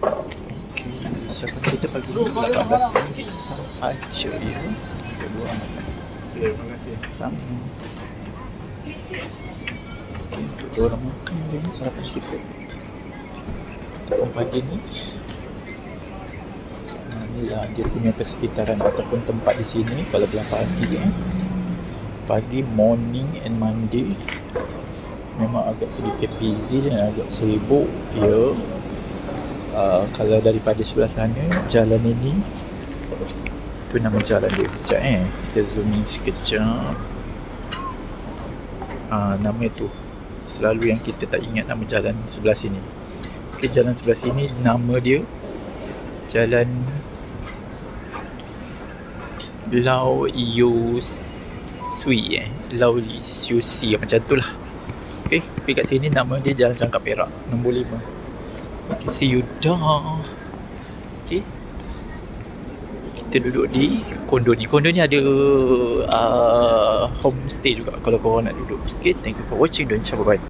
Okey, siapa kita pagi ni RM18 sahaja ya. Kedua anak. Ya, terima kasih. Sama. Okey, untuk dua orang makan dia ni sarapan kita. Pagi ni inilah dia punya persekitaran ataupun tempat di sini kalau bilang pagi pagi, morning and Monday memang agak sedikit busy dan agak sibuk ya. Kalau daripada sebelah sana jalan ini tu nama jalan dia sekejap kita zoom in sekejap. Nama tu selalu yang kita tak ingat nama jalan sebelah sini. Okey, jalan sebelah sini nama dia Jalan Lau Yu Sui Lau Yu Si macam tu lah. Okey, tapi kat sini nama dia Jalan Cangkap Perak nombor 5. Okay, see you dah. Okey, kita duduk di kondo ni. Kondo ni ada homestay juga kalau korang nak duduk. Okay, thank you for watching. Don't bye bye.